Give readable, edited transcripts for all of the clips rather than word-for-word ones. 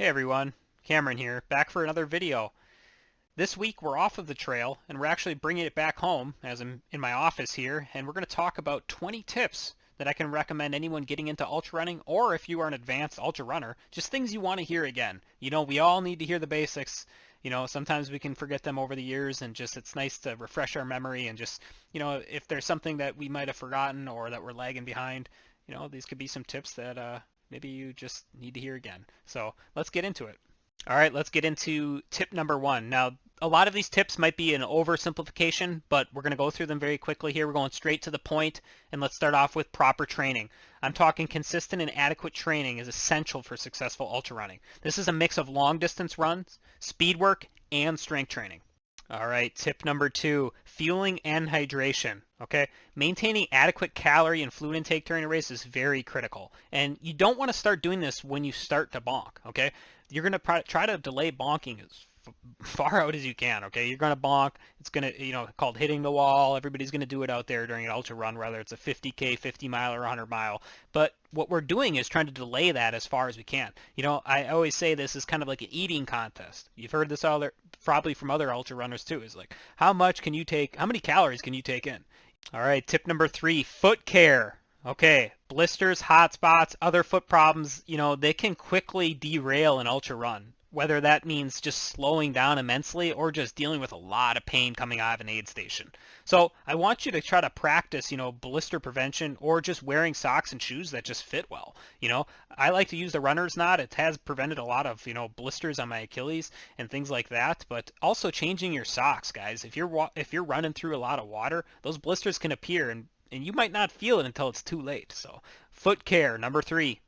Hey everyone, Cameron here, back for another video. This week we're off of the trail and we're actually bringing it back home as I'm in my office here, and we're going to talk about 20 tips that I can recommend anyone getting into ultra running, or if you are an advanced ultra runner, just things you want to hear again. You know, we all need to hear the basics. You know, sometimes we can forget them over the years, and just it's nice to refresh our memory and just, if there's something that we might have forgotten or that we're lagging behind, these could be some tips that maybe you just need to hear again. So let's get into it. All right, let's get into tip number one. Now, a lot of these tips might be an oversimplification, but we're going to go through them very quickly here. We're going straight to the point, and let's start off with proper training. I'm talking consistent and adequate training is essential for successful ultra running. This is a mix of long distance runs, speed work, and strength training. All right, tip number two, fueling and hydration. Okay, maintaining adequate calorie and fluid intake during a race is very critical. And you don't want to start doing this when you start to bonk. Okay, you're going to try to delay bonking as far out as you can. Okay, you're going to bonk. It's going to, called hitting the wall. Everybody's going to do it out there during an ultra run, whether it's a 50K, 50 mile, or 100 mile. But what we're doing is trying to delay that as far as we can. I always say this is kind of like an eating contest. You've heard this probably from other ultra runners too. Is like, how many calories can you take in? All right, tip number three, foot care. Okay, blisters, hot spots, other foot problems, they can quickly derail an ultra run, whether that means just slowing down immensely or just dealing with a lot of pain coming out of an aid station. So I want you to try to practice, blister prevention or just wearing socks and shoes that just fit well. I like to use the runner's knot. It has prevented a lot of, blisters on my Achilles and things like that, but also changing your socks, guys. If you're running through a lot of water, those blisters can appear and you might not feel it until it's too late. So foot care, number three.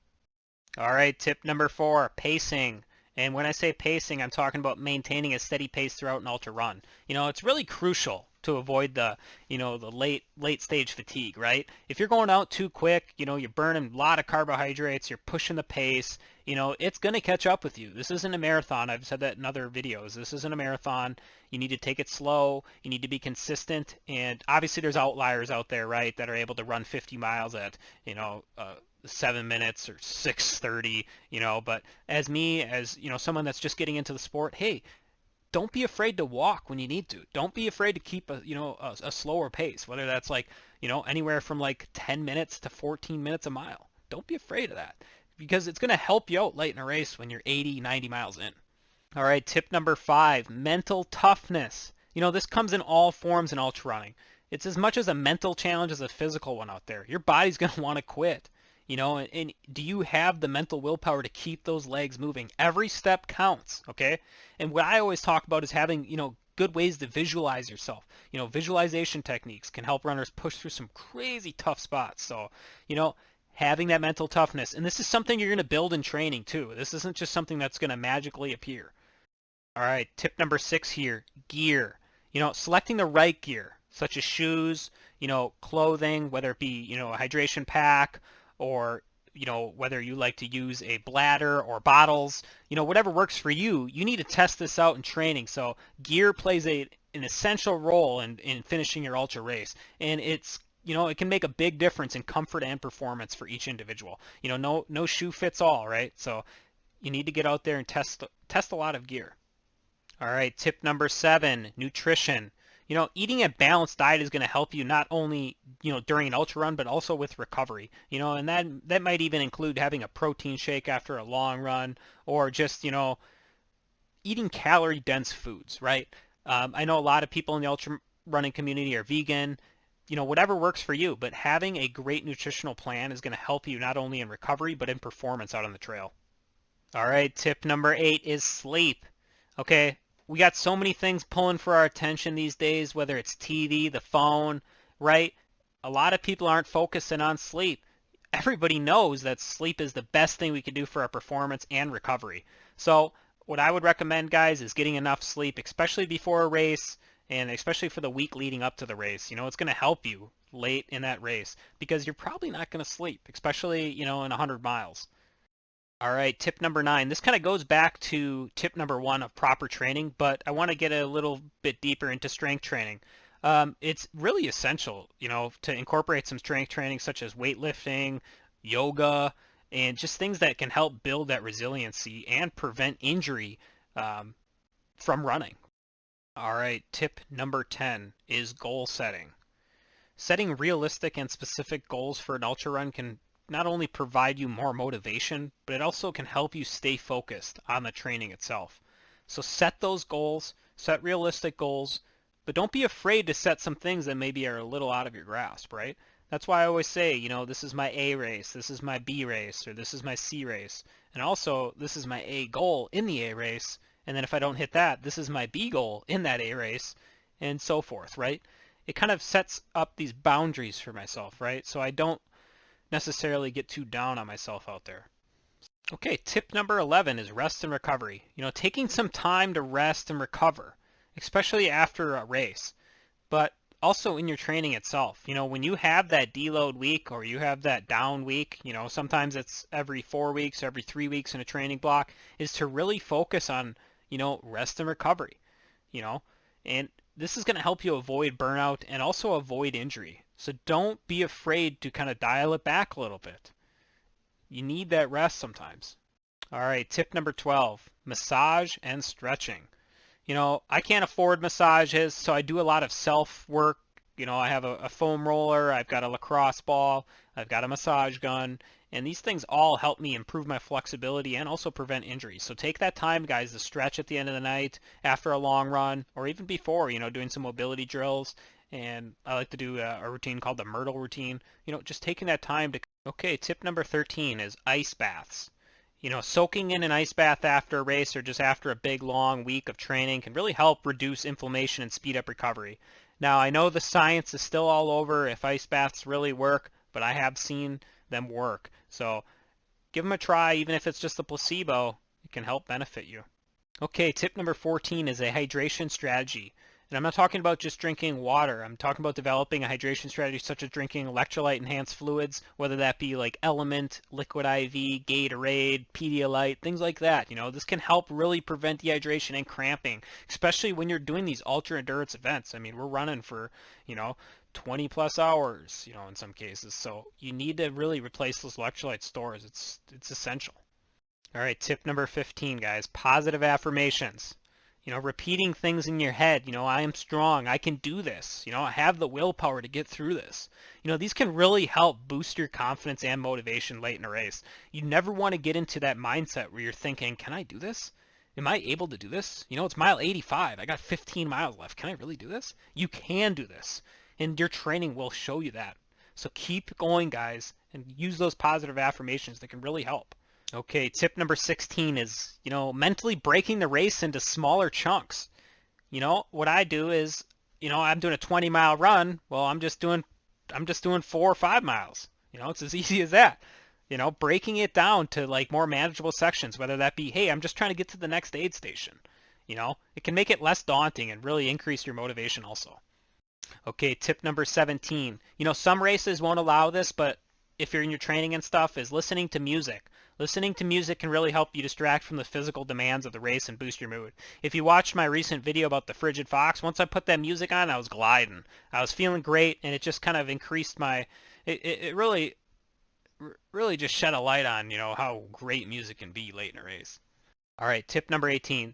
All right, tip number four, pacing. And when I say pacing, I'm talking about maintaining a steady pace throughout an ultra run. It's really crucial to avoid the late stage fatigue, right? If you're going out too quick, you're burning a lot of carbohydrates, you're pushing the pace, it's going to catch up with you. This isn't a marathon. I've said that in other videos. This isn't a marathon. You need to take it slow. You need to be consistent. And obviously there's outliers out there, right, that are able to run 50 miles at, 7 minutes or 6:30, but as someone that's just getting into the sport, hey, don't be afraid to walk when you need to. Don't be afraid to keep a slower pace, whether that's like, anywhere from like 10 minutes to 14 minutes a mile. Don't be afraid of that because it's going to help you out late in a race when you're 80, 90 miles in. All right, tip number five, mental toughness. This comes in all forms in ultra running. It's as much as a mental challenge as a physical one out there. Your body's going to want to quit. And do you have the mental willpower to keep those legs moving? Every step counts, okay? And what I always talk about is having, good ways to visualize yourself. Visualization techniques can help runners push through some crazy tough spots. So, having that mental toughness, and this is something you're going to build in training too. This isn't just something that's going to magically appear. All right, tip number six here, gear. Selecting the right gear, such as shoes, clothing, whether it be, a hydration pack, or whether you like to use a bladder or bottles, whatever works for you. You need to test this out in training. So gear plays an essential role in finishing your ultra race, and it's it can make a big difference in comfort and performance for each individual. No shoe fits all, right? So you need to get out there and test a lot of gear. All right, tip number seven, nutrition. Eating a balanced diet is going to help you not only, during an ultra run, but also with recovery. And that might even include having a protein shake after a long run, or just, eating calorie dense foods, right? I know a lot of people in the ultra running community are vegan, whatever works for you, but having a great nutritional plan is going to help you not only in recovery, but in performance out on the trail. All right, tip number eight is sleep. Okay, we got so many things pulling for our attention these days, whether it's TV, the phone, right? A lot of people aren't focusing on sleep. Everybody knows that sleep is the best thing we can do for our performance and recovery. So what I would recommend, guys, is getting enough sleep, especially before a race and especially for the week leading up to the race. It's going to help you late in that race because you're probably not going to sleep, especially, in 100 miles. All right, tip number nine. This kind of goes back to tip number one of proper training, but I want to get a little bit deeper into strength training. It's really essential, to incorporate some strength training such as weightlifting, yoga, and just things that can help build that resiliency and prevent injury from running. All right, tip number 10 is goal setting. Setting realistic and specific goals for an ultra run can not only provide you more motivation, but it also can help you stay focused on the training itself. So set those goals, set realistic goals, but don't be afraid to set some things that maybe are a little out of your grasp, right? That's why I always say, this is my A race, this is my B race, or this is my C race. And also, this is my A goal in the A race. And then if I don't hit that, this is my B goal in that A race, and so forth, right? It kind of sets up these boundaries for myself, right? So I don't necessarily get too down on myself out there. Okay, tip number 11 is rest and recovery. Taking some time to rest and recover, especially after a race, but also in your training itself. When you have that deload week or you have that down week, sometimes it's every 4 weeks, every 3 weeks in a training block, is to really focus on, rest and recovery, and this is going to help you avoid burnout and also avoid injury. So don't be afraid to kind of dial it back a little bit. You need that rest sometimes. All right, tip number 12, massage and stretching. I can't afford massages, so I do a lot of self work. I have a foam roller, I've got a lacrosse ball, I've got a massage gun, and these things all help me improve my flexibility and also prevent injuries. So take that time, guys, to stretch at the end of the night after a long run, or even before, doing some mobility drills. And I like to do a routine called the Myrtle routine. Just taking that time to... Okay, tip number 13 is ice baths. Soaking in an ice bath after a race or just after a big long week of training can really help reduce inflammation and speed up recovery. Now, I know the science is still all over if ice baths really work, but I have seen them work. So give them a try, even if it's just a placebo. It can help benefit you. Okay, tip number 14 is a hydration strategy. And I'm not talking about just drinking water. I'm talking about developing a hydration strategy such as drinking electrolyte-enhanced fluids, whether that be like Element, Liquid IV, Gatorade, Pedialyte, things like that. This can help really prevent dehydration and cramping, especially when you're doing these ultra-endurance events. I mean, we're running for, 20 plus hours, in some cases. So you need to really replace those electrolyte stores. It's essential. All right, tip number 15, guys, positive affirmations. Repeating things in your head, I am strong, I can do this, I have the willpower to get through this. These can really help boost your confidence and motivation late in a race. You never want to get into that mindset where you're thinking, can I do this? Am I able to do this? It's mile 85, I got 15 miles left, can I really do this? You can do this, and your training will show you that. So keep going, guys, and use those positive affirmations that can really help. Okay, tip number 16 is, mentally breaking the race into smaller chunks. What I do is, I'm doing a 20-mile run. Well, I'm just doing 4 or 5 miles. It's as easy as that. Breaking it down to like more manageable sections, whether that be, hey, I'm just trying to get to the next aid station. It can make it less daunting and really increase your motivation also. Okay, tip number 17. Some races won't allow this, but if you're in your training and stuff, is listening to music. Listening to music can really help you distract from the physical demands of the race and boost your mood. If you watched my recent video about the Frigid Fox, once I put that music on, I was gliding. I was feeling great, and it just kind of increased my... It really just shed a light on, how great music can be late in a race. All right, tip number 18.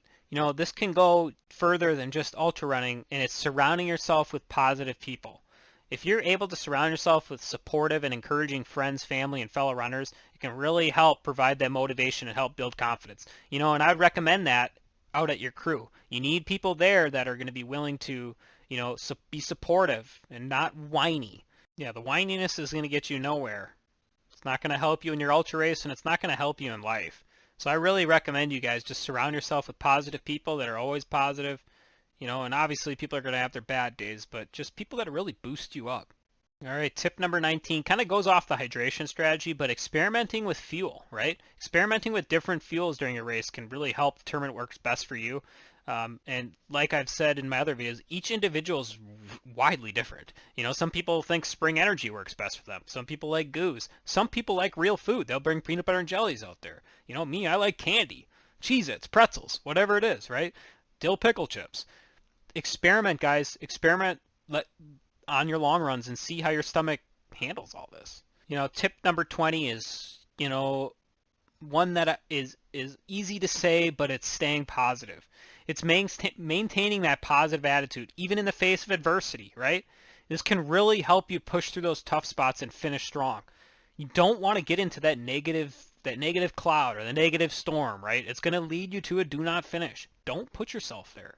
This can go further than just ultra running, and it's surrounding yourself with positive people. If you're able to surround yourself with supportive and encouraging friends, family, and fellow runners, it can really help provide that motivation and help build confidence. And I would recommend that out at your crew. You need people there that are going to be willing to, be supportive and not whiny. Yeah, the whininess is going to get you nowhere. It's not going to help you in your ultra race, and it's not going to help you in life. So I really recommend you guys just surround yourself with positive people that are always positive. And obviously people are going to have their bad days, but just people that really boost you up. All right, tip number 19 kind of goes off the hydration strategy, but experimenting with fuel, right? Experimenting with different fuels during a race can really help determine what works best for you. And like I've said in my other videos, each individual is widely different. Some people think Spring Energy works best for them. Some people like Goose. Some people like real food. They'll bring peanut butter and jellies out there. Me, I like candy, Cheez-Its, pretzels, whatever it is, right? Dill pickle chips. Experiment, guys. Experiment on your long runs and see how your stomach handles all this. Tip number 20 is, you know, one that is easy to say, but it's staying positive. It's maintaining that positive attitude, even in the face of adversity, right? This can really help you push through those tough spots and finish strong. You don't want to get into that negative cloud or the negative storm, right? It's going to lead you to a do not finish. Don't put yourself there.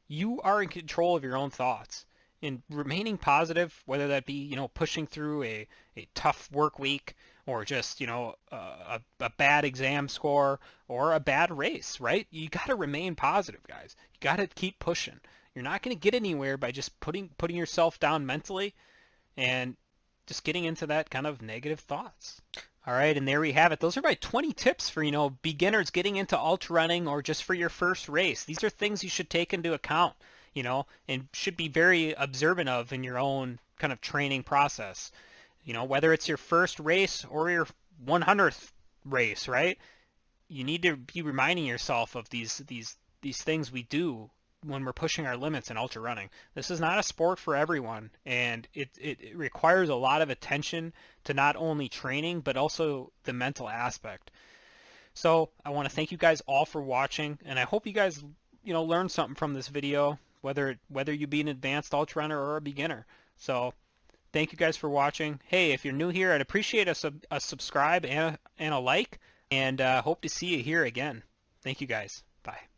You are in control of your own thoughts. And remaining positive, whether that be, pushing through a tough work week or just, a bad exam score or a bad race, right? You got to remain positive, guys. You got to keep pushing. You're not going to get anywhere by just putting yourself down mentally and just getting into that kind of negative thoughts. All right, and there we have it. Those are my 20 tips for, beginners getting into ultra running or just for your first race. These are things you should take into account, and should be very observant of in your own kind of training process. Whether it's your first race or your 100th race, right? You need to be reminding yourself of these things we do when we're pushing our limits in ultra running. This is not a sport for everyone, and it requires a lot of attention to not only training but also the mental aspect. So I want to thank you guys all for watching, and I hope you guys learned something from this video, whether you be an advanced ultra runner or a beginner. So thank you guys for watching. Hey, if you're new here, I'd appreciate a subscribe and a like, and hope to see you here again. Thank you guys. Bye.